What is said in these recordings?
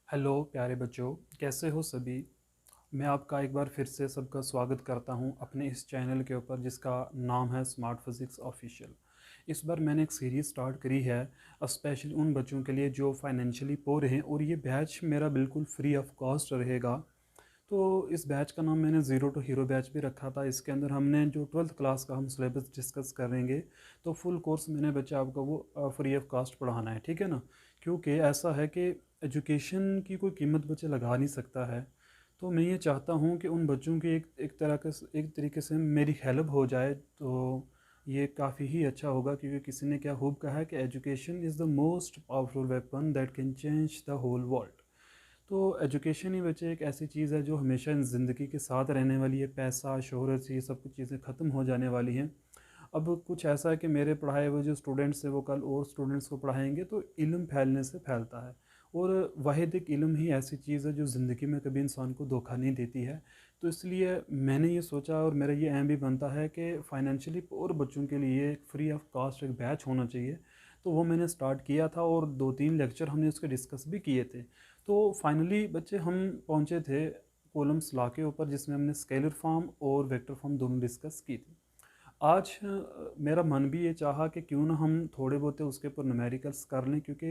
Hello प्यारे बच्चों, कैसे हो सभी। मैं आपका एक बार फिर से सबका स्वागत करता हूं अपने इस चैनल के ऊपर जिसका नाम है स्मार्ट फिज़िक्स ऑफिशियल। इस बार मैंने एक सीरीज़ स्टार्ट करी है स्पेशली उन बच्चों के लिए जो फाइनेंशियली पोर हैं, और ये बैच मेरा बिल्कुल फ्री ऑफ कॉस्ट रहेगा। तो इस बैच का नाम मैंने ज़ीरो टू हीरो बैच भी रखा था। इसके अंदर हमने जो 12th क्लास का हम सिलेबस डिस्कस करेंगे, तो फुल कोर्स मैंने बच्चे आपको वो फ्री ऑफ कॉस्ट पढ़ाना है, ठीक है ना। क्योंकि ऐसा है कि एजुकेशन की कोई कीमत बच्चे लगा नहीं सकता है। तो मैं ये चाहता हूँ कि उन बच्चों की एक तरीके से मेरी हेल्प हो जाए, तो ये काफ़ी ही अच्छा होगा। क्योंकि किसी ने क्या खूब कहा है कि education is the most powerful weapon that can change the whole world. तो एजुकेशन ही बच्चे एक ऐसी चीज़ है जो हमेशा इन ज़िंदगी के साथ रहने वाली है। पैसा, शोहरत, ये सब कुछ चीज़ें ख़त्म हो जाने वाली हैं। अब कुछ ऐसा है कि मेरे पढ़ाए हुए जो स्टूडेंट्स हैं वो कल और स्टूडेंट्स को पढ़ाएंगे, तो इल्म फैलने से फैलता है। और वाहिद एक इल्म ही ऐसी चीज़ है जो ज़िंदगी में कभी इंसान को धोखा नहीं देती है। तो इसलिए मैंने ये सोचा और मेरा ये एम भी बनता है कि फ़ाइनेंशियली और बच्चों के लिए एक फ्री ऑफ कॉस्ट एक बैच होना चाहिए। तो वो मैंने स्टार्ट किया था और 2-3 लेक्चर हमने उसके डिस्कस भी किए थे। तो फाइनली बच्चे हम पहुँचे थे कॉलम्स लॉ के ऊपर, जिसमें हमने स्केलर फॉर्म और वेक्टर फॉर्म दोनों डिस्कस की थी। आज मेरा मन भी ये चाहा कि क्यों ना हम थोड़े बहुत उसके ऊपर न्यूमेरिकल्स कर लें। क्योंकि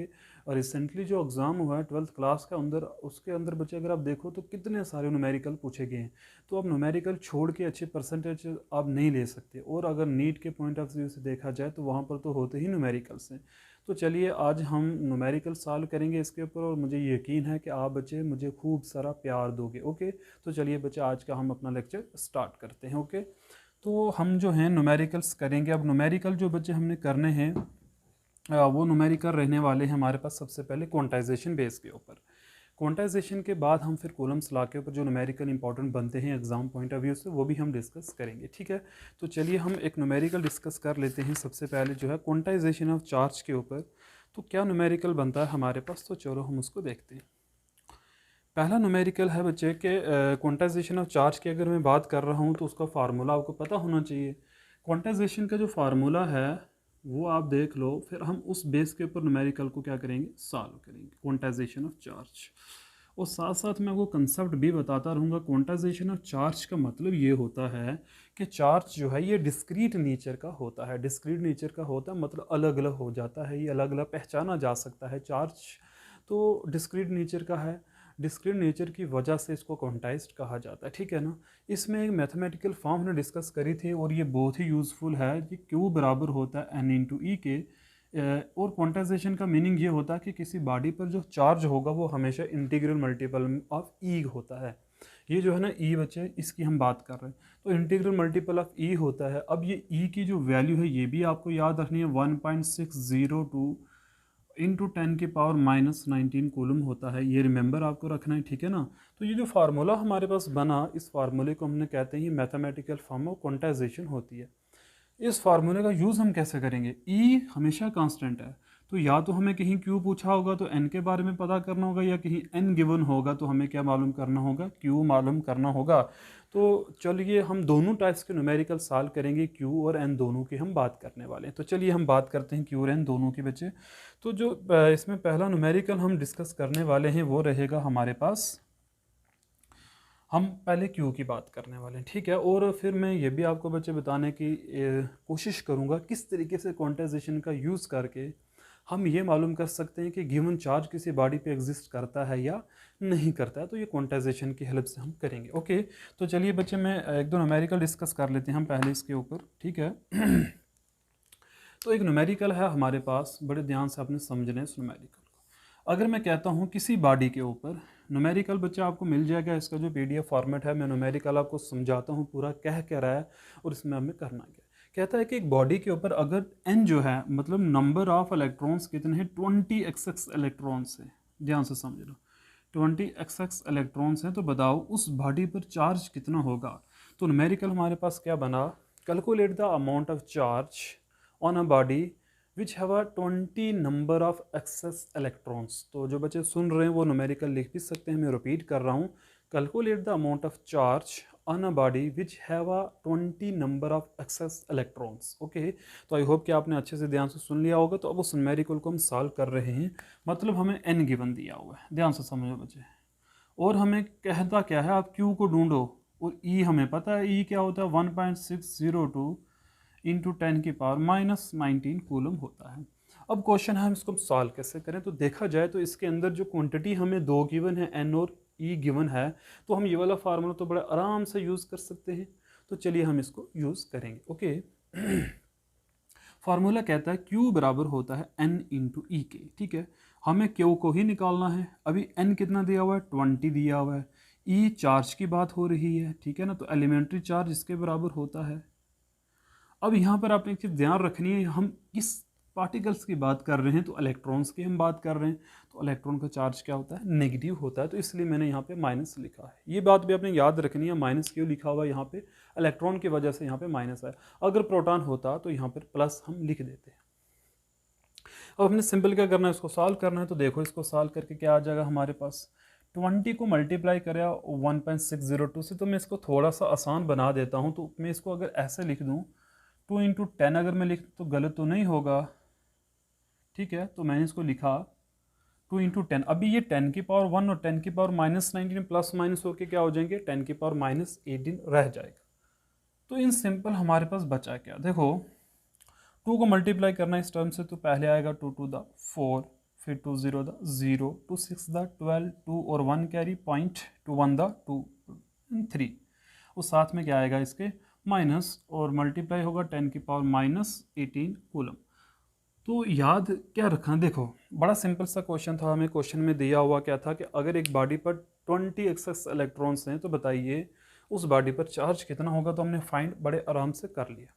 रिसेंटली जो एग्ज़ाम हुआ है 12th क्लास का अंदर, उसके अंदर बच्चे अगर आप देखो तो कितने सारे न्यूमेरिकल पूछे गए हैं। तो अब न्यूमेरिकल छोड़ के अच्छे परसेंटेज आप नहीं ले सकते। और अगर नीट के पॉइंट ऑफ व्यू से देखा जाए तो वहाँ पर तो होते ही न्यूमेरिकल्स हैं। तो चलिए आज हम न्यूमेरिकल सॉल्व करेंगे इसके ऊपर, और मुझे यकीन है कि आप बच्चे मुझे खूब सारा प्यार दोगे। ओके, तो चलिए बच्चे आज का हम अपना लेक्चर स्टार्ट करते हैं। ओके, तो हम जो हैं न्यूमेरिकल्स करेंगे। अब न्यूमेरिकल जो बच्चे हमने करने हैं वो न्यूमेरिकल रहने वाले हैं हमारे पास सबसे पहले क्वांटाइजेशन बेस के ऊपर। क्वांटाइजेशन के बाद हम फिर कॉलम्स ला के ऊपर जो न्यूमेरिकल इंपॉर्टेंट बनते हैं एग्जाम पॉइंट ऑफ व्यू से, वो भी हम डिस्कस करेंगे, ठीक है। तो चलिए हम एक न्यूमेरिकल डिस्कस कर लेते हैं। सबसे पहले जो है क्वांटाइजेशन ऑफ चार्ज के ऊपर, तो क्या न्यूमेरिकल बनता है हमारे पास, तो चलो हम उसको देखते हैं। पहला न्यूमेरिकल है बच्चे के क्वांटाइजेशन ऑफ चार्ज की अगर मैं बात कर रहा हूँ तो उसका फार्मूला आपको पता होना चाहिए। क्वांटाइजेशन का जो फार्मूला है वो आप देख लो, फिर हम उस बेस के ऊपर न्यूमेरिकल को क्या करेंगे, सॉल्व करेंगे, क्वांटाइजेशन ऑफ चार्ज। और साथ साथ मैं आपको कंसेप्ट भी बताता रहूँगा। क्वांटाइजेशन ऑफ चार्ज का मतलब ये होता है कि चार्ज जो है ये डिस्क्रीट नेचर का होता है। डिस्क्रीट नेचर का होता है मतलब अलग अलग हो जाता है, ये अलग अलग पहचाना जा सकता है चार्ज। तो डिस्क्रीट नेचर का है, डिस्क्रीट नेचर की वजह से इसको क्वांटाइज्ड कहा जाता है, ठीक है ना। इसमें एक मैथमेटिकल फॉर्म हमने डिस्कस करी थी और ये बहुत ही यूज़फुल है कि क्यू बराबर होता है एन इंटू ई के। और क्वांटाइजेशन का मीनिंग ये होता है कि किसी बॉडी पर जो चार्ज होगा वो हमेशा इंटीग्रल मल्टीपल ऑफ ई होता है। ये जो है ना ई बच्चे, इसकी हम बात कर रहे हैं, तो इंटीग्रल मल्टीपल ऑफ ई होता है। अब ये ई की जो वैल्यू है ये भी आपको याद रखनी है, 1.602 इंटू 10⁻⁻19 कूलम होता है। ये रिमेंबर आपको रखना है, ठीक है ना। तो ये जो फार्मूला हमारे पास बना, इस फार्मूले को हमने कहते हैं ये मैथमेटिकल फॉर्म ऑफ क्वांटाइजेशन होती है। इस फार्मूले का यूज़ हम कैसे करेंगे, ई हमेशा कांस्टेंट है, तो या तो हमें कहीं क्यू पूछा होगा तो एन के बारे में पता करना होगा, या कहीं एन गिवन होगा तो हमें क्या मालूम करना होगा, क्यू मालूम करना होगा। तो चलिए हम दोनों टाइप्स के न्यूमेरिकल सॉल्व करेंगे, क्यू और एन दोनों की हम बात करने वाले हैं। तो चलिए हम बात करते हैं क्यू और एन दोनों के बच्चे। तो जो इसमें पहला न्यूमेरिकल हम डिस्कस करने वाले हैं वो रहेगा हमारे पास, हम पहले क्यू की बात करने वाले हैं, ठीक है। और फिर मैं ये भी आपको बच्चे बताने की कोशिश करूँगा किस तरीके से क्वांटाइजेशन का यूज़ करके हम ये मालूम कर सकते हैं कि गिवन चार्ज किसी बॉडी पे एग्जिस्ट करता है या नहीं करता है। तो ये क्वांटाइजेशन की हेल्प से हम करेंगे। ओके, तो चलिए बच्चे मैं एक दो न्यूमेरिकल डिस्कस कर लेते हैं हम पहले इसके ऊपर, ठीक है। तो एक न्यूमेरिकल है हमारे पास, बड़े ध्यान से आपने समझना है इस न्यूमेरिकल को। अगर मैं कहता हूँ किसी बॉडी के ऊपर, न्यूमेरिकल बच्चा आपको मिल जाएगा, इसका जो पीडीएफ फॉर्मेट है, मैं न्यूमेरिकल आपको समझाता हूँ पूरा कह क्या रहा है और इसमें हमें करना क्या। कहता है कि एक बॉडी के ऊपर अगर एन जो है मतलब नंबर ऑफ इलेक्ट्रॉन्स कितने हैं, 20 इलेक्ट्रॉन्स है, ध्यान से समझ लो, 20 इलेक्ट्रॉन्स हैं, तो बताओ उस बॉडी पर चार्ज कितना होगा। तो न्यूमेरिकल हमारे पास क्या बना, calculate the amount of charge on a body which have a 20 number of excess electrons. तो जो बच्चे सुन रहे हैं वो न्यूमेरिकल लिख भी सकते हैं, मैं रिपीट कर रहा हूँ, calculate the amount of charge on a body which have a 20 number of excess electrons. Okay, तो आई होप कि आपने अच्छे से ध्यान से सुन लिया होगा। तो अब उस न्यूमेरिकल को हम सॉल्व कर रहे हैं, मतलब हमें n गिवन दिया हुआ है, ध्यान से समझो बच्चे, और हमें कहता क्या है, आप q को ढूंढो, और e हमें पता है, e क्या होता है 1.602 इंटू 10 की पावर माइनस 19 कूलम होता है। अब क्वेश्चन है हम इसको सॉल्व कैसे करें। तो देखा जाए तो इसके अंदर जो क्वांटिटी हमें दो गिवन है, n और e गिवन है, तो हम ये वाला फार्मूला तो बड़े आराम से यूज़ कर सकते हैं। तो चलिए हम इसको यूज़ करेंगे। ओके, फार्मूला कहता है q बराबर होता है n इंटू ई के। ठीक है, हमें q को ही निकालना है। अभी n कितना दिया हुआ है, 20 दिया हुआ है। e चार्ज की बात हो रही है, ठीक है ना, तो एलिमेंट्री चार्ज इसके बराबर होता है। अब यहाँ पर आपने एक चीज़ ध्यान रखनी है, हम किस पार्टिकल्स की बात कर रहे हैं, तो इलेक्ट्रॉन्स की हम बात कर रहे हैं। तो इलेक्ट्रॉन का चार्ज क्या होता है, नेगेटिव होता है, तो इसलिए मैंने यहाँ पे माइनस लिखा है। ये बात भी आपने याद रखनी है, माइनस क्यों लिखा हुआ है यहाँ पे, इलेक्ट्रॉन की वजह से यहाँ पे माइनस है। अगर प्रोटॉन होता तो यहाँ पर प्लस हम लिख देते। अब हमने सिंपल क्या करना है, इसको सॉल्व करना है। तो देखो इसको सॉल्व करके क्या आ जाएगा हमारे पास, 20 को मल्टीप्लाई करें 1.602 से, तो मैं इसको थोड़ा सा आसान बना देता हूँ। तो मैं इसको अगर ऐसे लिख दूँ, 2 इंटू 10 अगर मैं लिख तो गलत तो नहीं होगा, ठीक है। तो मैंने इसको लिखा 2 इंटू 10। अभी ये 10 की पावर 1 और 10 की पावर माइनस 19 प्लस माइनस होकर क्या हो जाएंगे, 10 की पावर माइनस 18 रह जाएगा। तो इन सिंपल हमारे पास बचा क्या, देखो 2 को मल्टीप्लाई करना इस टर्म से, तो पहले आएगा 2 टू द 4, फिर 2 0 द 0, 2 6 द 12, 2 और 1 कैरी पॉइंट, 2 1 द 2 3, उस साथ में क्या आएगा इसके माइनस, और मल्टीप्लाई होगा 10 की पावर माइनस 18 कूलम। तो याद क्या रखना, देखो बड़ा सिंपल सा क्वेश्चन था, हमें क्वेश्चन में दिया हुआ क्या था कि अगर एक बॉडी पर 20 एक्सेस इलेक्ट्रॉन्स हैं, तो बताइए उस बॉडी पर चार्ज कितना होगा। तो हमने फाइंड बड़े आराम से कर लिया।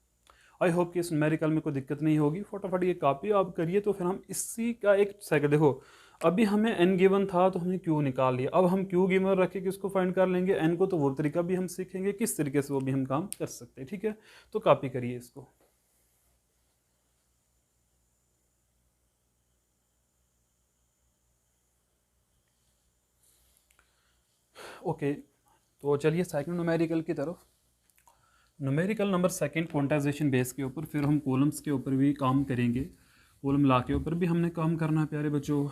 आई होप कि इस न्यूमेरिकल में कोई दिक्कत नहीं होगी। फटाफट ये कॉपी आप करिए, तो फिर हम इसी का एक सेकंड, देखो अभी हमें n गिवन था तो हमने q निकाल लिया। अब हम q गिवन रख के किसको फाइंड कर लेंगे, n को। तो वो तरीका भी हम सीखेंगे किस तरीके से वो भी हम काम कर सकते हैं, ठीक है। तो कॉपी करिए इसको। ओके, तो चलिए सेकंड न्यूमेरिकल की तरफ। Numerical number second quantization base के ऊपर, फिर हम कॉलम्स के ऊपर भी काम करेंगे, कॉलम ला के ऊपर भी हमने काम करना है प्यारे बच्चों।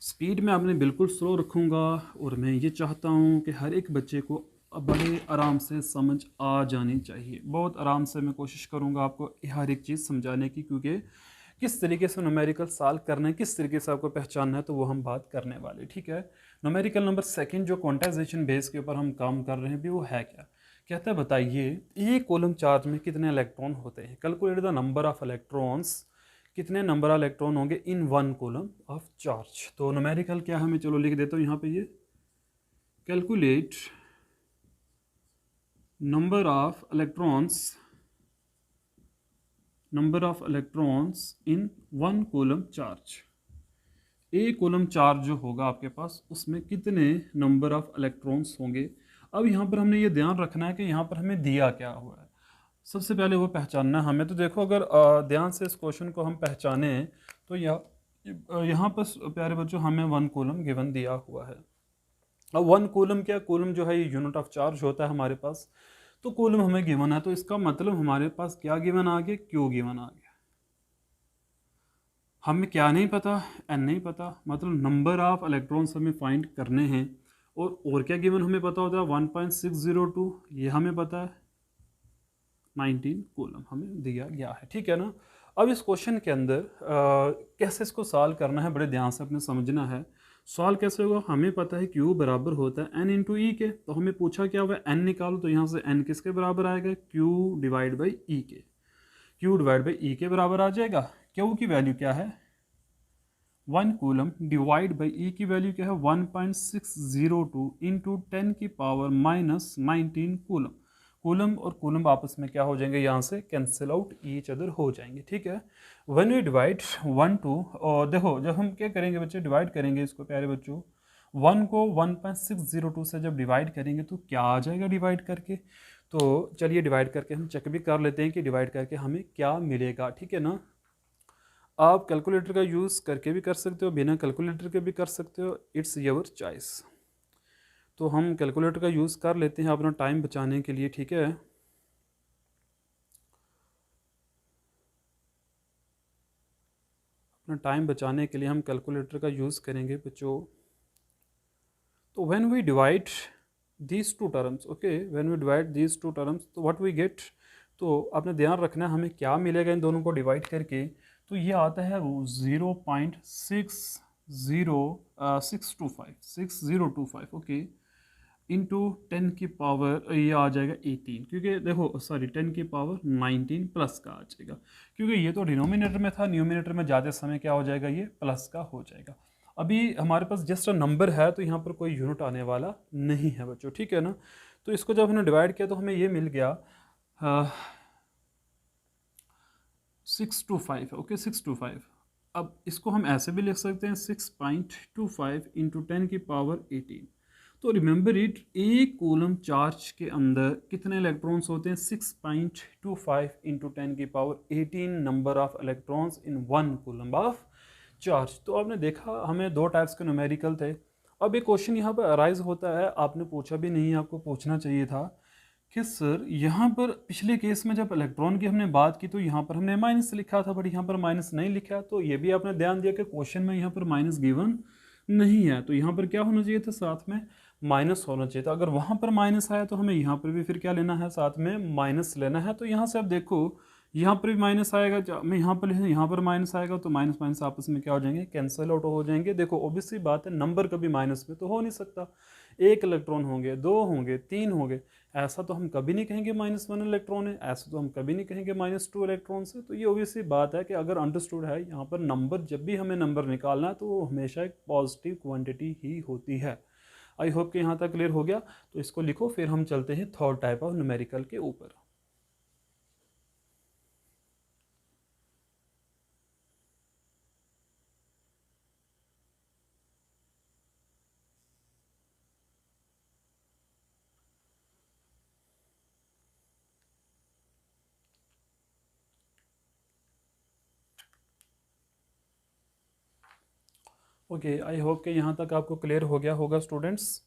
स्पीड में आपने बिल्कुल स्लो रखूँगा, और मैं ये चाहता हूँ कि हर एक बच्चे को बड़े आराम से समझ आ जानी चाहिए। बहुत आराम से मैं कोशिश करूँगा आपको हर एक चीज़ समझाने की, क्योंकि किस तरीके से न्यूमेरिकल सॉल्व करना है, किस तरीके से आपको पहचानना है, तो वो हम बात करने वाले, ठीक है। न्यूमेरिकल नंबर सेकंड जो क्वांटाइजेशन बेस के ऊपर हम काम कर रहे हैं भी, वो है क्या, कहता है बताइए एक कॉलम चार्ज में कितने इलेक्ट्रॉन होते हैं। Calculate the number of electrons, कितने नंबर ऑफ इलेक्ट्रॉन होंगे in one column of charge. तो न्यूमेरिकल क्या है, मैं चलो लिख देता हूँ यहाँ पे, ये calculate number of electrons in one column charge. एक कॉलम चार्ज जो होगा आपके पास, उसमें कितने नंबर ऑफ इलेक्ट्रॉन्स होंगे। अब यहाँ पर हमने ये ध्यान रखना है कि यहाँ पर हमें दिया क्या हुआ है, सबसे पहले वो पहचानना है हमें। तो देखो अगर ध्यान से इस क्वेश्चन को हम पहचाने, तो यहाँ पर प्यारे बच्चों हमें वन कॉलम गिवन दिया हुआ है। अब वन कॉलम क्या, कॉलम जो है ये यूनिट ऑफ चार्ज होता है हमारे पास। तो कॉलम हमें गिवन है, तो इसका मतलब हमारे पास क्या गिवन आ गया, क्यू गिवन आ गया। हमें क्या नहीं पता, एन नहीं पता, मतलब नंबर ऑफ इलेक्ट्रॉन्स हमें फाइंड करने हैं। और क्या गिवन हमें पता होता है, 1.602, ये हमें पता है, 19 कूलम हमें दिया गया है, ठीक है ना। अब इस क्वेश्चन के अंदर कैसे इसको सॉल्व करना है, बड़े ध्यान से अपने समझना है। सॉल्व कैसे होगा, हमें पता है Q बराबर होता है N इंटू ई के। तो हमें पूछा क्या हुआ, N निकालो, तो यहाँ से N किसके बराबर आएगा, Q डिवाइड बाई ई के। Q डिवाइड बाई ई के बराबर आ जाएगा। Q की वैल्यू क्या है, 1 कूलम, डिवाइड बाई ई की वैल्यू क्या है 1.602 इंटू 10 की पावर माइनस 19 कूलम। कूलम और कूलम आपस में क्या हो जाएंगे, यहाँ से कैंसिल आउट ईच अदर हो जाएंगे, ठीक है। व्हेन वी डिवाइड 1 टू, और देखो जब हम क्या करेंगे बच्चे, डिवाइड करेंगे इसको प्यारे बच्चों, 1 को 1.602 से जब डिवाइड करेंगे तो क्या आ जाएगा डिवाइड करके। तो चलिए डिवाइड करके हम चेक भी कर लेते हैं कि डिवाइड करके हमें क्या मिलेगा, ठीक है ना। आप कैलकुलेटर का यूज़ करके भी कर सकते हो, बिना कैलकुलेटर के भी कर सकते हो, इट्स योर चॉइस। तो हम कैलकुलेटर का यूज़ कर लेते हैं अपना टाइम बचाने के लिए, ठीक है। अपना टाइम बचाने के लिए हम कैलकुलेटर का यूज़ करेंगे बच्चों। तो when we divide these two terms, okay, when we divide these two terms, तो व्हाट वी गेट, तो आपने ध्यान रखना है हमें क्या मिलेगा इन दोनों को डिवाइड करके। तो ये आता है 0.6025, ओके, इंटू 10 की पावर ये आ जाएगा 18, क्योंकि देखो सॉरी 10 की पावर 19 प्लस का आ जाएगा, क्योंकि ये तो डिनोमिनेटर में था, न्यूमिनेटर में ज़्यादा समय क्या हो जाएगा, ये प्लस का हो जाएगा। अभी हमारे पास जस्ट नंबर है तो यहाँ पर कोई यूनिट आने वाला नहीं है बच्चों, ठीक है ना। तो इसको जब हमने डिवाइड किया तो हमें ये मिल गया 625, ओके 625। अब इसको हम ऐसे भी लिख सकते हैं 6.25 इंटू 10 की पावर 18। तो रिमेंबर इट, एक कूलम चार्ज के अंदर कितने इलेक्ट्रॉन्स होते हैं, 6.25 इंटू 10 की power 18 number of electrons in one coulomb of charge. तो आपने देखा हमें दो टाइप्स के न्यूमेरिकल थे। अब एक क्वेश्चन यहाँ पर अराइज होता है, आपने पूछा भी नहीं, आपको पूछना चाहिए था कि सर यहाँ पर पिछले केस में जब इलेक्ट्रॉन की हमने बात की तो यहाँ पर हमने माइनस लिखा था, बट यहाँ पर माइनस नहीं लिखा। तो ये भी आपने ध्यान दिया कि क्वेश्चन में यहाँ पर माइनस गिवन नहीं है, तो यहाँ पर क्या होना चाहिए था, साथ में माइनस होना चाहिए था। अगर वहाँ पर माइनस आया तो हमें यहाँ पर भी फिर क्या लेना है, साथ में माइनस लेना है। तो यहाँ से आप देखो यहाँ पर भी माइनस आएगा, मैं यहाँ पर लिखूँ, यहाँ पर माइनस आएगा, तो माइनस माइनस आपस में क्या हो जाएंगे, कैंसिल आउट हो जाएंगे। देखो ऑब्वियसली बात है, नंबर कभी माइनस में तो हो नहीं सकता, एक इलेक्ट्रॉन होंगे, दो होंगे, तीन होंगे, ऐसा तो हम कभी नहीं कहेंगे -1 इलेक्ट्रॉन है, ऐसा तो हम कभी नहीं कहेंगे -2 इलेक्ट्रॉन है। तो ये ऑब्वियसली बात है कि अगर अंडरस्टूड है, यहाँ पर नंबर जब भी हमें नंबर निकालना है तो वो हमेशा एक पॉजिटिव क्वांटिटी ही होती है। आई होप कि यहाँ तक क्लियर हो गया। तो इसको लिखो, फिर हम चलते हैं थर्ड टाइप ऑफ न्यूमेरिकल के ऊपर। ओके, आई होप कि यहाँ तक आपको क्लियर हो गया होगा स्टूडेंट्स।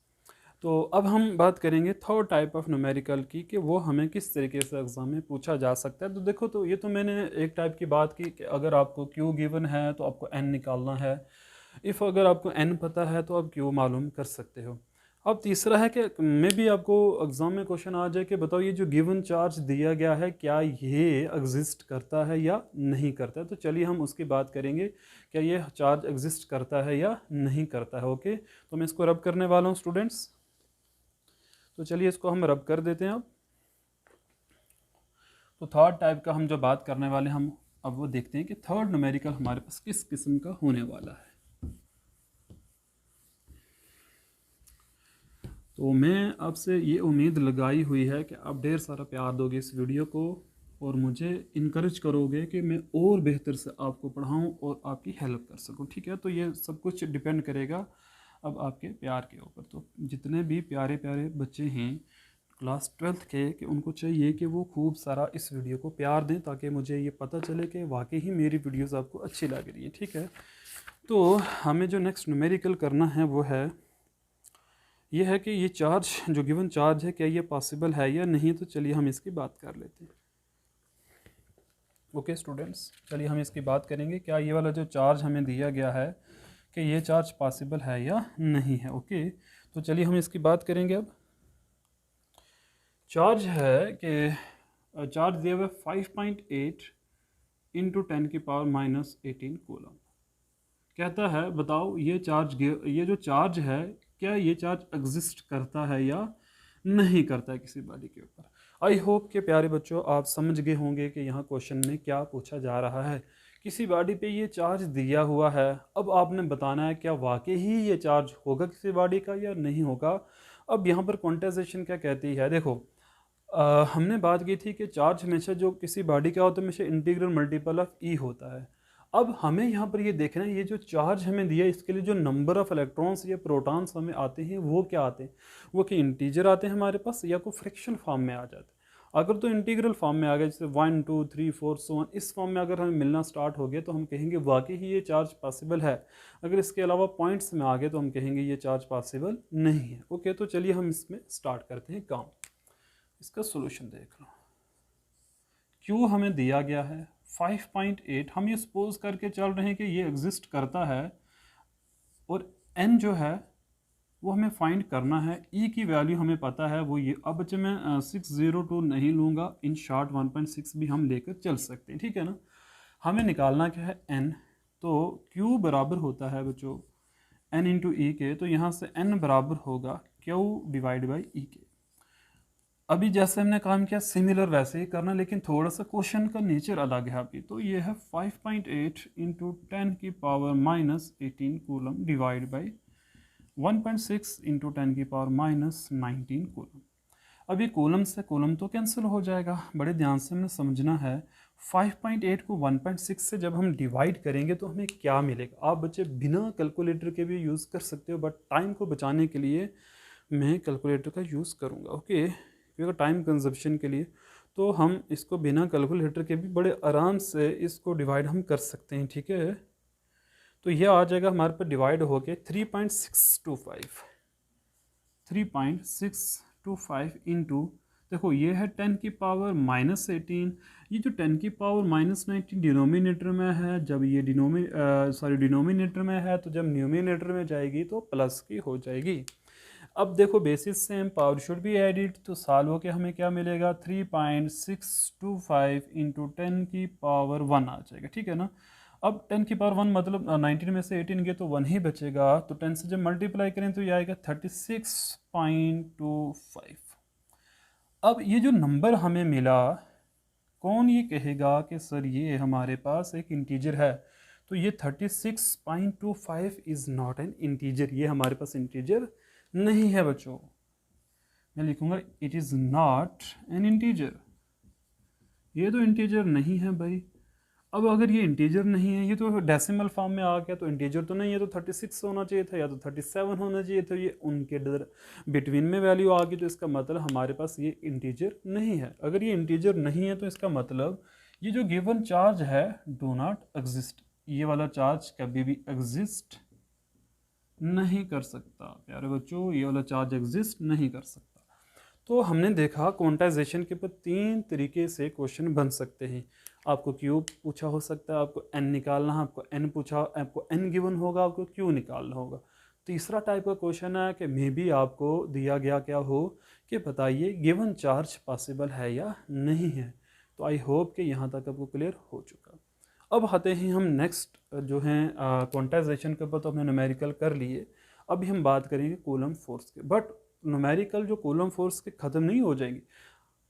तो अब हम बात करेंगे थर्ड टाइप ऑफ न्यूमेरिकल की, कि वो हमें किस तरीके से एग्जाम में पूछा जा सकता है। तो देखो, तो ये तो मैंने एक टाइप की बात की कि अगर आपको क्यू गिवन है तो आपको एन निकालना है। इफ़ अगर आपको एन पता है तो आप क्यू मालूम कर सकते हो। अब तीसरा है कि मे भी आपको एग्ज़ाम में क्वेश्चन आ जाए कि बताओ ये जो गिवन चार्ज दिया गया है क्या ये एग्जिस्ट करता है या नहीं करता है। तो चलिए हम उसकी बात करेंगे, क्या ये चार्ज एग्जिस्ट करता है या नहीं करता है। ओके, तो मैं इसको रब करने वाला हूँ स्टूडेंट्स। तो चलिए इसको हम रब कर देते हैं। अब तो थर्ड टाइप का हम जो बात करने वाले हम अब वो देखते हैं कि थर्ड न्यूमेरिकल हमारे पास किस किस्म का होने वाला है। तो मैं आपसे ये उम्मीद लगाई हुई है कि आप ढेर सारा प्यार दोगे इस वीडियो को और मुझे इनकरेज करोगे कि मैं और बेहतर से आपको पढ़ाऊँ और आपकी हेल्प कर सकूँ, ठीक है। तो ये सब कुछ डिपेंड करेगा अब आपके प्यार के ऊपर। तो जितने भी प्यारे प्यारे बच्चे हैं क्लास 12th के, कि उनको चाहिए कि वो खूब सारा इस वीडियो को प्यार दें, ताकि मुझे ये पता चले कि वाकई ही मेरी वीडियोस आपको अच्छी लग रही है, ठीक है। तो हमें जो नेक्स्ट न्यूमेरिकल करना है वो है ये है कि ये चार्ज जो गिवन चार्ज है क्या ये पॉसिबल है या नहीं। तो चलिए हम इसकी बात कर लेते हैं। ओके स्टूडेंट्स, चलिए हम इसकी बात करेंगे, क्या ये वाला जो चार्ज हमें दिया गया है कि ये चार्ज पॉसिबल है या नहीं है। ओके, तो चलिए हम इसकी बात करेंगे। अब चार्ज है कि चार्ज दिया हुआ 5.8 इंटू 10 की पावर -18 कूलम। कहता है बताओ ये जो चार्ज है क्या ये चार्ज एग्जिस्ट करता है या नहीं करता है किसी बॉडी के ऊपर। आई होप के प्यारे बच्चों आप समझ गए होंगे कि यहाँ क्वेश्चन में क्या पूछा जा रहा है। किसी बॉडी पे ये चार्ज दिया हुआ है, अब आपने बताना है क्या वाकई ही ये चार्ज होगा किसी बॉडी का या नहीं होगा। अब यहाँ पर क्वांटाइजेशन क्या कहती है, देखो हमने बात की थी कि चार्ज हमेशा जो किसी बॉडी का होता है हमेशा इंटीग्रल मल्टीपल ऑफ ई होता है। अब हमें यहाँ पर ये देखना है ये जो चार्ज हमें दिया है इसके लिए जो नंबर ऑफ़ इलेक्ट्रॉन्स या प्रोटॉन्स हमें आते हैं वो क्या आते हैं, वो कि इंटीजर आते हैं हमारे पास या कोई फ्रैक्शन फॉर्म में आ जाते हैं। अगर तो इंटीग्रल फॉर्म में आ गया, जैसे 1 2 3 4 सो ऑन, इस फॉर्म में अगर हमें मिलना स्टार्ट हो गया तो हम कहेंगे वाकई ही ये चार्ज पॉसिबल है। अगर इसके अलावा पॉइंट्स में आ गए तो हम कहेंगे ये चार्ज पॉसिबल नहीं है। ओके, तो चलिए हम इसमें स्टार्ट करते हैं काम। इसका सोल्यूशन देख लो। क्यू हमें दिया गया है 5.8, हम ये सपोज करके चल रहे हैं कि ये एग्जिस्ट करता है, और एन जो है वो हमें फाइंड करना है। ई की वैल्यू हमें पता है वो ये। अब बच्चे मैं 602 नहीं लूँगा, इन शॉर्ट 1.6 भी हम लेकर चल सकते हैं, ठीक है ना। हमें निकालना क्या है, एन। तो क्यू बराबर होता है बच्चों एन इंटू ई के, तो यहाँ से एन बराबर होगा क्यू डिवाइड बाई ई के। अभी जैसे हमने काम किया सिमिलर वैसे ही करना, लेकिन थोड़ा सा क्वेश्चन का नेचर अलग है अभी। तो ये है 5.8 इंटू 10 की power minus 18 coulomb divide by 1.6 into 10 की पावर माइनस 19 कूलम। अभी कूलम से कूलम तो कैंसिल हो जाएगा, बड़े ध्यान से हमें समझना है। 5.8 को 1.6 से जब हम डिवाइड करेंगे तो हमें क्या मिलेगा। आप बच्चे बिना कैलकुलेटर के भी यूज़ कर सकते हो, बट टाइम को बचाने के लिए मैं कैलकुलेटर का यूज़ करूँगा। ओके, क्योंकि टाइम कंजप्शन के लिए तो हम इसको बिना कैलकुलेटर के भी बड़े आराम से इसको डिवाइड हम कर सकते हैं, ठीक है। तो यह आ जाएगा हमारे पर डिवाइड होके 3.625 इंटू, देखो ये है 10 की पावर माइनस 18। ये जो 10 की पावर माइनस 19 डिनोमिनेटर में है, जब ये डिनोमिनेटर में है, तो जब न्यूमिनेटर में जाएगी तो प्लस की हो जाएगी। अब देखो basis same, power should be added, तो साल हो के हमें क्या मिलेगा 3.625 इंटू 10 की पावर 1 आ जाएगा, ठीक है ना। अब 10 की पावर 1 मतलब 19 में से 18 गए तो 1 ही बचेगा, तो 10 से जब मल्टीप्लाई करें तो ये आएगा 36.25। अब ये जो नंबर हमें मिला, कौन ये कहेगा कि सर ये हमारे पास एक इंटीजर है। तो ये 36.25 इज़ नॉट एन इंटीजर, ये हमारे पास इंटीजर नहीं है बच्चों। मैं लिखूंगा it is not an integer, ये तो इंटीजर नहीं है भाई। अब अगर ये इंटीजर नहीं है, ये तो डेसिमल फॉर्म में आ गया, तो इंटीजर तो नहीं है, तो 36 होना चाहिए था या तो 37 होना चाहिए था। ये उनके बिटवीन में वैल्यू आ गई, तो इसका मतलब हमारे पास ये इंटीजर नहीं है। अगर ये इंटीजर नहीं है तो इसका मतलब ये जो गिवन चार्ज है डू नॉट एग्जिस्ट, ये वाला चार्ज कभी भी एग्जिस्ट नहीं कर सकता प्यारे बच्चों, ये वाला चार्ज एग्जिस्ट नहीं कर सकता। तो हमने देखा क्वांटाइजेशन के ऊपर 3 तरीके से क्वेश्चन बन सकते हैं। आपको क्यू पूछा हो सकता है, आपको एन निकालना है, आपको एन गिवन होगा, आपको क्यू निकालना होगा। तीसरा टाइप का क्वेश्चन है कि मे बी आपको दिया गया क्या हो कि बताइए गिवन चार्ज पॉसिबल है या नहीं है। तो आई होप कि यहाँ तक आपको क्लियर हो चुका। अब आते हैं हम नेक्स्ट जो हैं क्वांटाइजेशन के ऊपर, तो हमने न्यूमेरिकल कर लिए। अभी हम बात करेंगे कूलम फोर्स के, बट न्यूमेरिकल जो कूलम फोर्स के ख़त्म नहीं हो जाएंगी।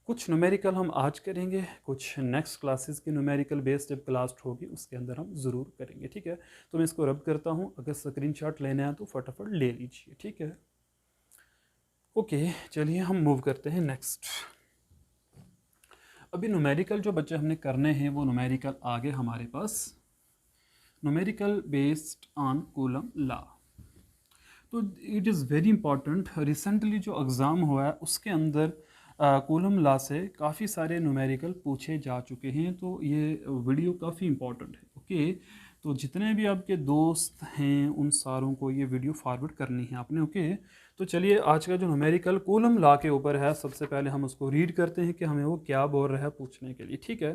कुछ न्यूमेरिकल हम आज करेंगे, कुछ नेक्स्ट क्लासेस की न्यूमेरिकल बेस्ड जब क्लास होगी उसके अंदर हम ज़रूर करेंगे, ठीक है। तो मैं इसको रब करता हूँ, अगर स्क्रीनशॉट लेने आए तो फटाफट ले लीजिए, ठीक है। ओके, चलिए हम मूव करते हैं नेक्स्ट। अभी न्यूमेरिकल जो बच्चे हमने करने हैं वो न्यूमेरिकल आगे हमारे पास numerical based on Coulomb law. तो it is very important, recently जो एग्ज़ाम हुआ है उसके अंदर कूलम लॉ से काफ़ी सारे न्यूमेरिकल पूछे जा चुके हैं, तो ये वीडियो काफ़ी इंपॉर्टेंट है। ओके, तो जितने भी आपके दोस्त हैं उन सारों को ये वीडियो फॉरवर्ड करनी है आपने। ओके, तो चलिए आज का जो न्यूमेरिकल कूलम लॉ के ऊपर है, सबसे पहले हम उसको रीड करते हैं कि हमें वो क्या बोल रहा है पूछने के लिए, ठीक है।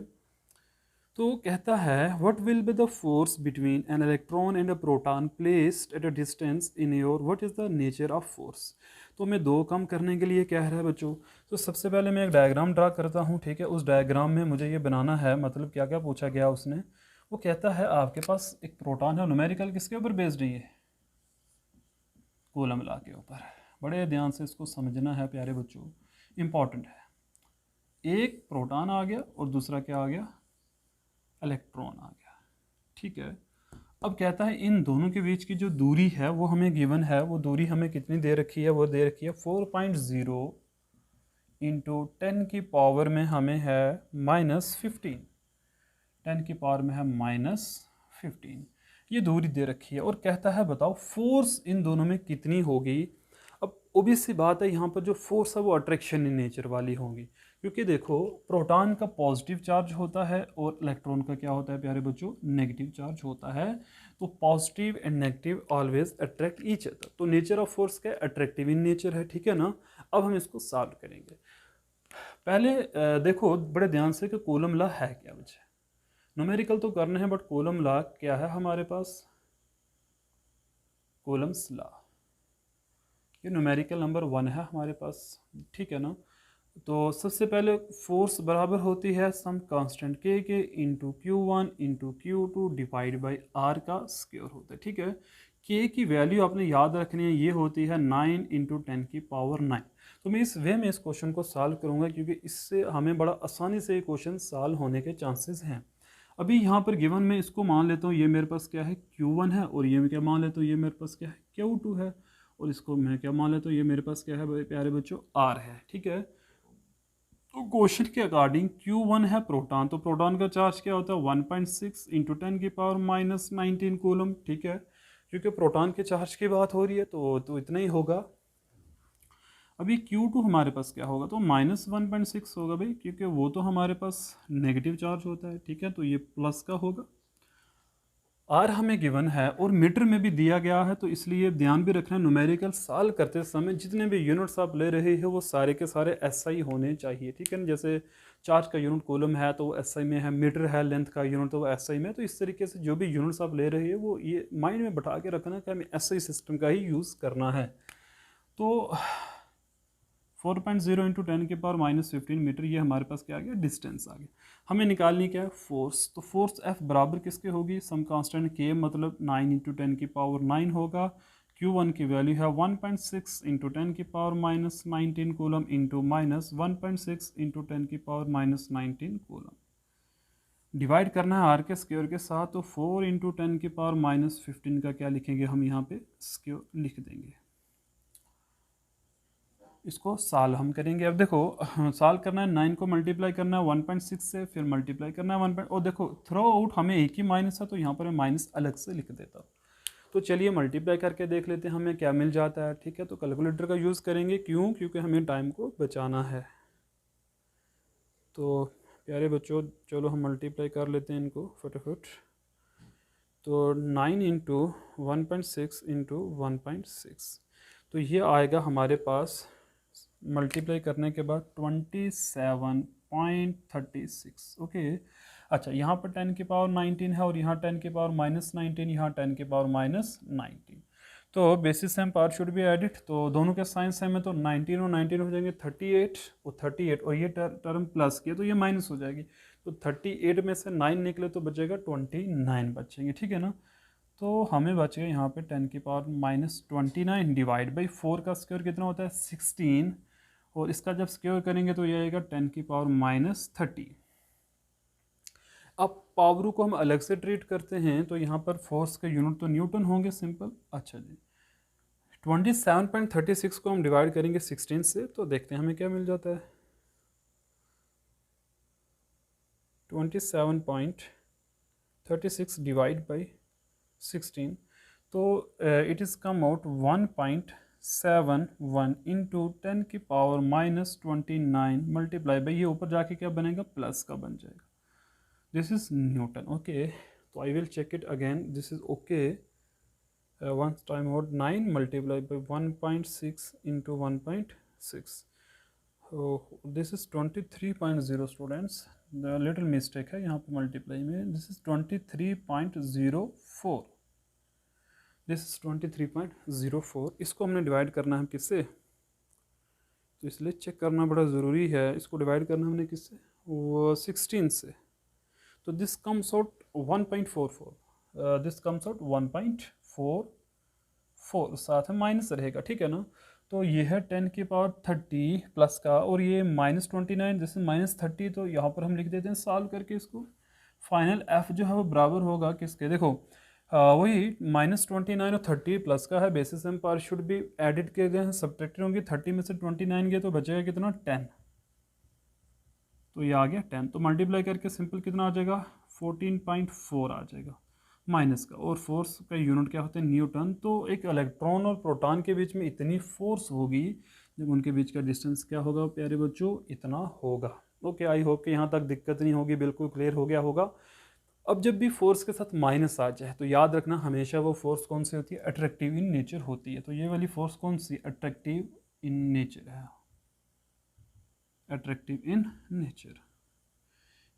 तो कहता है what will be the force between an electron and a proton placed at a distance in your what is the nature of force. तो मैं दो काम करने के लिए कह रहा है बच्चों। तो सबसे पहले मैं एक डायग्राम ड्रा करता हूँ, ठीक है। उस डायग्राम में मुझे ये बनाना है, मतलब क्या क्या पूछा गया उसने। वो कहता है आपके पास एक प्रोटॉन है, न्यूमेरिकल किसके ऊपर बेस्ड है ये, कूलम लॉ के ऊपर। बड़े ध्यान से इसको समझना है प्यारे बच्चों, इंपॉर्टेंट है। एक प्रोटॉन आ गया और दूसरा क्या आ गया, इलेक्ट्रॉन आ गया, ठीक है। अब कहता है इन दोनों के बीच की जो दूरी है वो हमें गिवन है, वो दूरी हमें कितनी दे रखी है, वो दे रखी है 4.0 इंटू 10 की पावर में हमें है -15, 10 की पावर में है -15, ये दूरी दे रखी है। और कहता है बताओ फोर्स इन दोनों में कितनी होगी। अब ओबियस सी बात है, यहाँ पर जो फोर्स है वो अट्रैक्शन इन नेचर वाली होगी, क्योंकि देखो प्रोटॉन का पॉजिटिव चार्ज होता है और इलेक्ट्रॉन का क्या होता है प्यारे बच्चों, नेगेटिव चार्ज होता है। तो positive and negative always attract each other. तो नेचर ऑफ फोर्स का अट्रैक्टिव इन नेचर है, ठीक है ना। अब हम इसको सॉल्व करेंगे। पहले देखो बड़े ध्यान से कि कूलम लॉ है क्या बच्चे। न्यूमेरिकल तो करना है बट कूलम लॉ क्या है हमारे पास, कूलम्स लॉ, ये न्यूमेरिकल नंबर 1 है हमारे पास, ठीक है ना। तो सबसे पहले फोर्स बराबर होती है सम कांस्टेंट के into Q1 into Q2 divide by r का स्क्वायर होता है, ठीक है। के की वैल्यू आपने याद रखनी है, ये होती है 9 इंटू 10 की पावर 9। तो मैं इस वे में इस क्वेश्चन को सॉल्व करूंगा क्योंकि इससे हमें बड़ा आसानी से ये क्वेश्चन सॉल्व होने के चांसेस हैं। अभी यहाँ पर गिवन में इसको मान लेता हूँ, ये मेरे पास क्या है Q1 है, और ये क्या मान लेता हूँ, ये मेरे पास क्या है Q2 है, और इसको मैं क्या मान लेता हूँ, ये मेरे पास क्या है प्यारे बच्चों R है, ठीक है। तो क्वेश्चन के अकॉर्डिंग Q1 है प्रोटॉन, तो प्रोटॉन का चार्ज क्या होता है 1.6 इंटू 10 की पावर माइनस 19 कूलम, ठीक है। क्योंकि प्रोटॉन के चार्ज की बात हो रही है तो इतना ही होगा। अभी Q2 हमारे पास क्या होगा, तो माइनस 1.6 होगा भाई, क्योंकि वो तो हमारे पास नेगेटिव चार्ज होता है, ठीक है। तो ये प्लस का होगा। आर हमें गिवन है और मीटर में भी दिया गया है, तो इसलिए ध्यान भी रखना न्यूमेरिकल सॉल्व करते समय जितने भी यूनिट्स आप ले रहे हो वो सारे के सारे एसआई होने चाहिए, ठीक है ना। जैसे चार्ज का यूनिट कूलम है तो वो एसआई में है, मीटर है लेंथ का यूनिट तो वो एसआई में। तो इस तरीके से जो भी यूनिट्स आप ले रहे हो वो ये माइंड में बैठा के रखना कि हमें एसआई सिस्टम का ही यूज़ करना है। तो 4.0 इंटू 10 के पावर माइनस 15 मीटर, ये हमारे पास क्या आ गया, डिस्टेंस आ गया। हमें निकालनी क्या है, फोर्स। तो फोर्स F बराबर किसके होगी, सम कांस्टेंट K मतलब 9 इंटू 10 की पावर 9 होगा। Q1 की वैल्यू है 1.6 इंटू 10 की power minus 19 coulomb into minus 1.6 into 10 की पावर माइनस 19 कूलम। डिवाइड करना है आर के स्क्वायर के साथ, तो 4 इंटू 10 की पावर माइनस 15 का क्या लिखेंगे हम यहाँ पे स्क्वायर लिख देंगे। इसको साल हम करेंगे। अब देखो साल करना है, 9 को मल्टीप्लाई करना है 1.6 से, फिर मल्टीप्लाई करना है 1. और देखो थ्रो आउट हमें एक ही माइनस है तो यहाँ पर मैं माइनस अलग से लिख देता हूँ। तो चलिए मल्टीप्लाई करके देख लेते हैं हमें क्या मिल जाता है, ठीक है। तो कैलकुलेटर का यूज़ करेंगे, क्यों, क्योंकि हमें टाइम को बचाना है। तो प्यारे बच्चों चलो हम मल्टीप्लाई कर लेते हैं इनको फटाफट। तो 9 इंटू 1.6 इंटू 1.6, तो ये आएगा हमारे पास मल्टीप्लाई करने के बाद 27.36, ओके। अच्छा यहाँ पर 10 की पावर 19 है और यहाँ 10 की पावर माइनस 19, यहाँ 10 की पावर माइनस 19। तो basis same part should be added, तो दोनों के साइन सेम है तो 19 और 19 हो जाएंगे 38 और 38, और ये टर्म प्लस किया तो ये माइनस हो जाएगी। तो 38 में से 9 निकले तो बचेगा 29 बचेंगे, ठीक है ना। तो हमें बचेगा यहाँ पे 10 की पावर माइनस 29 डिवाइड बाई 4 का स्क्वायर कितना होता है 16, और इसका जब स्क्वायर करेंगे तो ये आएगा 10 की पावर माइनस 30। अब पावर को हम अलग से ट्रीट करते हैं, तो यहाँ पर फोर्स के यूनिट तो न्यूटन होंगे, सिंपल। अच्छा जी 27.36 को हम डिवाइड करेंगे 16 से, तो देखते हैं हमें क्या मिल जाता है। 27.36 डिवाइड बाई 16, तो it is come out 1.71 into 10 की पावर माइनस 29 मल्टीप्लाई बाई, ये ऊपर जाके क्या बनेगा, प्लस का बन जाएगा। This is Newton, okay. तो I will check it again, this is okay. One time out 9 multiply by 1.6 into 1.6, this is 23.0 students, little mistake है यहाँ पे मल्टीप्लाई में, दिस इज 23.04, दिस इज 23.04। इसको हमने डिवाइड करना है किससे, तो इसलिए चेक करना बड़ा ज़रूरी है। इसको डिवाइड करना हमने किससे, वो 16 से, तो this comes out 1.44, this comes out 1.44, साथ में माइनस रहेगा, ठीक है ना। तो ये है 10 की पावर 30 प्लस का, और ये माइनस 29 जैसे माइनस 30, तो यहाँ पर हम लिख देते हैं सॉल्व करके इसको। फाइनल एफ जो है वो बराबर होगा किसके, देखो वही माइनस 29 और 30 प्लस का है, बेसिस एम पावर शुड भी एडिट किए गए हैं, सब्ट्रैक्टेड होंगे, 30 में से 29 गए तो बचेगा कितना 10, तो ये आ गया 10। तो मल्टीप्लाई करके सिंपल कितना आ जाएगा 14.4 आ जाएगा माइनस का, और फोर्स का यूनिट क्या होता है न्यूटन। तो एक इलेक्ट्रॉन और प्रोटॉन के बीच में इतनी फोर्स होगी जब उनके बीच का डिस्टेंस क्या होगा प्यारे बच्चों, इतना होगा। ओके, आई होप कि यहाँ तक दिक्कत नहीं होगी, बिल्कुल क्लियर हो गया होगा। अब जब भी फोर्स के साथ माइनस आ जाए तो याद रखना हमेशा वो फोर्स कौन सी होती है, अट्रैक्टिव इन नेचर होती है। तो ये वाली फोर्स कौन सी, अट्रैक्टिव इन नेचर है, अट्रैक्टिव इन नेचर।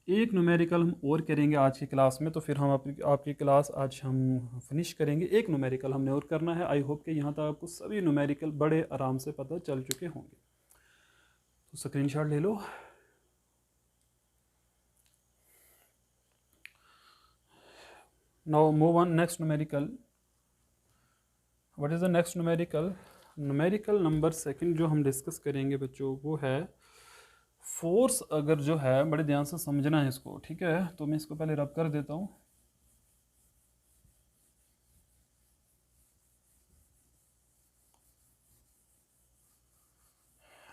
एक न्यूमेरिकल हम और करेंगे आज की क्लास में, तो फिर हम आपकी क्लास आज हम फिनिश करेंगे। एक न्यूमेरिकल हमने और करना है। आई होप कि यहाँ तक आपको सभी न्यूमेरिकल बड़े आराम से पता चल चुके होंगे। तो स्क्रीनशॉट ले लो। Now move on next numerical. What is the next numerical? Numerical number second जो हम डिस्कस करेंगे बच्चों वो है फोर्स। अगर जो है बड़े ध्यान से समझना है इसको, ठीक है? तो मैं इसको पहले रब कर देता हूँ।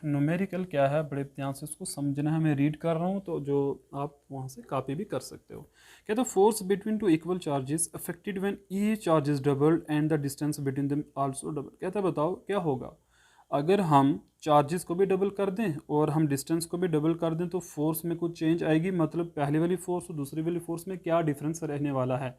न्यूमेरिकल क्या है, बड़े ध्यान से इसको समझना है। मैं रीड कर रहा हूँ तो जो आप वहाँ से कॉपी भी कर सकते हो। कहते हैं force between two equal charges affected when each charge is doubled and the distance between them also double. कहता है बताओ क्या होगा अगर हम चार्जेस को भी डबल कर दें और हम डिस्टेंस को भी डबल कर दें, तो फोर्स में कुछ चेंज आएगी। मतलब पहले वाली फोर्स और दूसरी वाली फोर्स में क्या डिफरेंस रहने वाला है।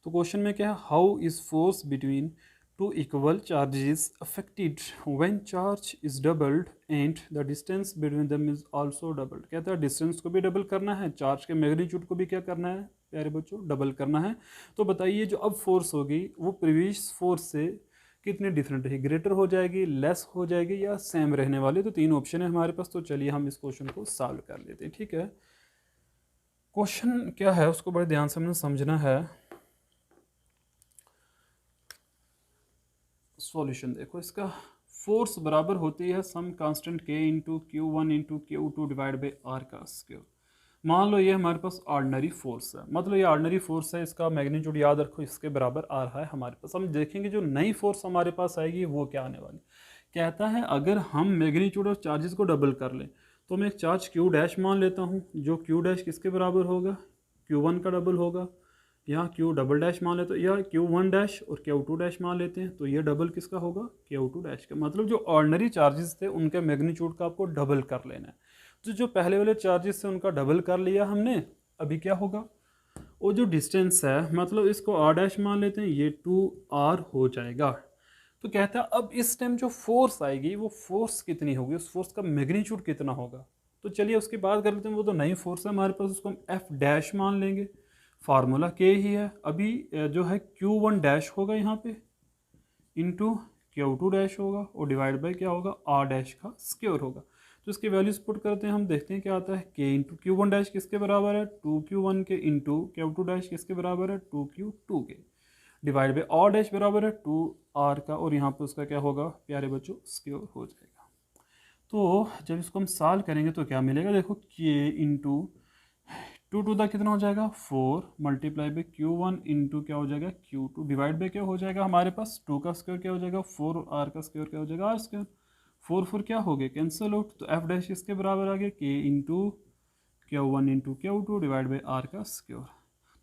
तो क्वेश्चन में क्या है, how is force between two equal charges affected when charge is doubled and the distance between them is also doubled। कहता है डिस्टेंस को भी डबल करना है, चार्ज के मैग्नीट्यूड को भी क्या करना है प्यारे बच्चों, डबल करना है। तो बताइए जो अब फोर्स होगी वो प्रीवियस फोर्स से कितनी डिफरेंट रहेगी, ग्रेटर हो जाएगी, लेस हो जाएगी या सेम रहने वाली। तो तीन ऑप्शन है हमारे पास। तो चलिए हम इस क्वेश्चन को सॉल्व कर लेते हैं, ठीक है? क्वेश्चन क्या है उसको बड़े ध्यान से हमें समझना है। सॉल्यूशन देखो इसका, फोर्स बराबर होती है सम कांस्टेंट के into Q1 into Q2 divide by r का स्क्वायर। मान लो ये हमारे पास ऑर्डिनरी फोर्स है, मतलब ये ऑर्डिनरी फोर्स है, इसका मैग्नीट्यूड याद रखो इसके बराबर आ रहा है हमारे पास। हम देखेंगे जो नई फोर्स हमारे पास आएगी वो क्या आने वाली। कहता है अगर हम मैग्नीट्यूड और चार्जेस को डबल कर लें, तो मैं एक चार्ज Q डैश मान लेता हूँ, जो Q डैश किसके बराबर होगा, Q1 का डबल होगा। यहाँ Q डबल डैश मान लेते हैं, या Q1 डैश और Q2 डैश मान लेते हैं, तो ये डबल किसका होगा, Q2 डैश का। मतलब जो ऑर्डिनरी चार्जेस थे उनके मैग्नीट्यूड का आपको डबल कर लेना है। तो जो पहले वाले चार्जेस थे उनका डबल कर लिया हमने। अभी क्या होगा, वो जो डिस्टेंस है मतलब इसको R डैश मान लेते हैं, ये 2R हो जाएगा। तो कहता है अब इस टाइम जो फोर्स आएगी वो फोर्स कितनी होगी, उस फोर्स का मैग्नीट्यूड कितना होगा। तो चलिए उसकी बात कर लेते हैं। वो तो नई फोर्स है हमारे पास, उसको हम F डैश मान लेंगे, फार्मूला के ही है। अभी जो है Q1 डैश होगा यहाँ पे इंटू Q2 डैश होगा और डिवाइड बाई क्या होगा, R डैश का स्क्वायर होगा। तो इसकी वैल्यूज पुट करते हैं, हम देखते हैं क्या आता है। K इंटू Q1 डैश किसके बराबर है, 2Q1 के इंटू Q2 डैश किसके बराबर है, 2Q2 के, डिवाइड बाई R डैश बराबर है 2R का, और यहाँ पे उसका क्या होगा प्यारे बच्चों, स्क्वायर हो जाएगा। तो जब इसको हम सॉल्व करेंगे तो क्या मिलेगा, देखो K इंटू 2 दा कितना हो जाएगा 4 मल्टीप्लाई बाई Q1 इंटू क्या हो जाएगा Q2 डिवाइड बाई क्या हो जाएगा हमारे पास 2 का स्क्वायर क्या हो जाएगा 4 और R का स्क्वायर क्या हो जाएगा R स्क्वायर। 4 क्या हो गए कैंसिल आउट, तो F डैश इसके बराबर आ गया K into Q1 into Q2 divide by R का स्क्वायर।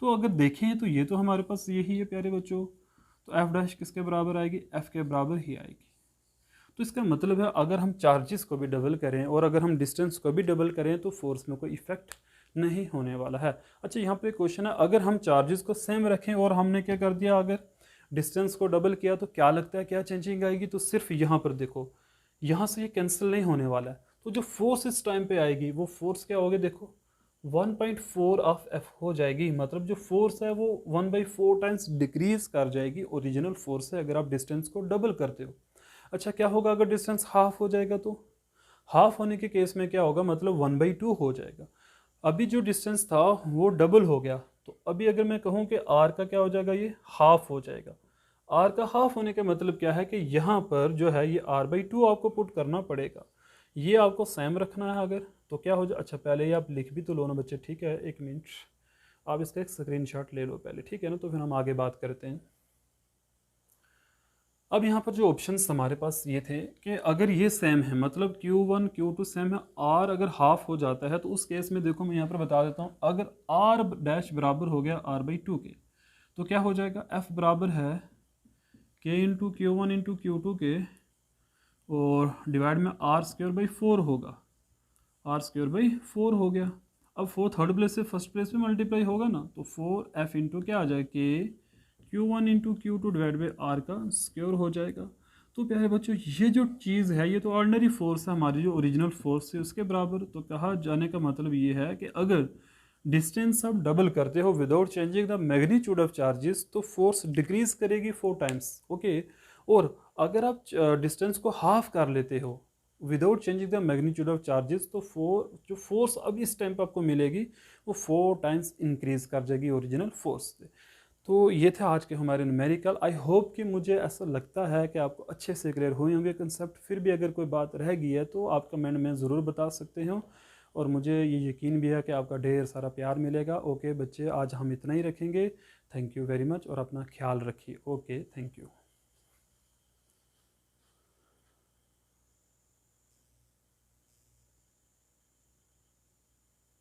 तो अगर देखें तो ये तो हमारे पास यही है प्यारे बच्चों, तो F डैश किसके बराबर आएगी, F के बराबर ही आएगी। तो इसका मतलब है अगर हम चार्जेस को भी डबल करें और अगर हम डिस्टेंस को भी डबल करें तो फोर्स में कोई इफेक्ट नहीं होने वाला है। अच्छा यहाँ पे क्वेश्चन है, अगर हम चार्जेस को सेम रखें और हमने क्या कर दिया, अगर डिस्टेंस को डबल किया तो क्या लगता है क्या चेंजिंग आएगी। तो सिर्फ यहाँ पर देखो, यहाँ से ये कैंसिल नहीं होने वाला है। तो जो फोर्स इस टाइम पे आएगी वो फोर्स क्या होगी, देखो 1.4 ऑफ F हो जाएगी। मतलब जो फोर्स है वो 1/4 टाइम्स डिक्रीज कर जाएगी ओरिजिनल फोर्स से अगर आप डिस्टेंस को डबल करते हो। अच्छा क्या होगा अगर डिस्टेंस हाफ हो जाएगा, तो हाफ होने के केस में क्या होगा, मतलब 1/2 हो जाएगा। अभी जो डिस्टेंस था वो डबल हो गया, तो अभी अगर मैं कहूँ कि R का क्या हो जाएगा, ये हाफ हो जाएगा। R का हाफ होने का मतलब क्या है कि यहाँ पर जो है ये R/2 आपको पुट करना पड़ेगा। ये आपको सेम रखना है अगर, तो क्या हो जाए। अच्छा पहले ये आप लिख भी तो लो ना बच्चे, ठीक है, एक मिनट आप इसका एक स्क्रीनशॉट ले लो पहले, ठीक है ना, तो फिर हम आगे बात करते हैं। अब यहाँ पर जो ऑप्शंस हमारे पास ये थे कि अगर ये सेम है, मतलब Q1 Q2 सेम है, R अगर हाफ हो जाता है तो उस केस में देखो मैं यहाँ पर बता देता हूँ, अगर R डैश बराबर हो गया R/2 के, तो क्या हो जाएगा F बराबर है K into Q1 into Q2 के और डिवाइड में आर स्क्वायर बाई 4 होगा, आर स्क्वायर बाई 4 हो गया। अब 4 थर्ड प्लेस से फर्स्ट प्लेस में मल्टीप्लाई होगा ना, तो 4f इंटू क्या आ जाए के Q1 into Q2 divide by r का स्क्वायर हो जाएगा। तो प्यारे बच्चों, ये जो चीज़ है ये तो ऑर्डिनरी फोर्स है, हमारी जो ओरिजिनल फोर्स है उसके बराबर। तो कहा जाने का मतलब ये है कि अगर डिस्टेंस आप डबल करते हो without changing the magnitude of charges, तो फोर्स डिक्रीज करेगी 4 टाइम्स, ओके। और अगर आप डिस्टेंस को हाफ कर लेते हो without changing the magnitude of charges, तो जो फोर्स अब इस टाइम पर आपको मिलेगी वो 4 टाइम्स इंक्रीज कर जाएगी ओरिजिनल फोर्स से। तो ये थे आज के हमारे न्यूमेरिकल। आई होप कि मुझे ऐसा लगता है कि आपको अच्छे से क्लियर हुए होंगे कंसेप्ट। फिर भी अगर कोई बात रह गई है तो आप कमेंट में ज़रूर बता सकते हो, और मुझे ये यकीन भी है कि आपका ढेर सारा प्यार मिलेगा। ओके बच्चे, आज हम इतना ही रखेंगे। थैंक यू वेरी मच और अपना ख्याल रखिए। Okay, thank you.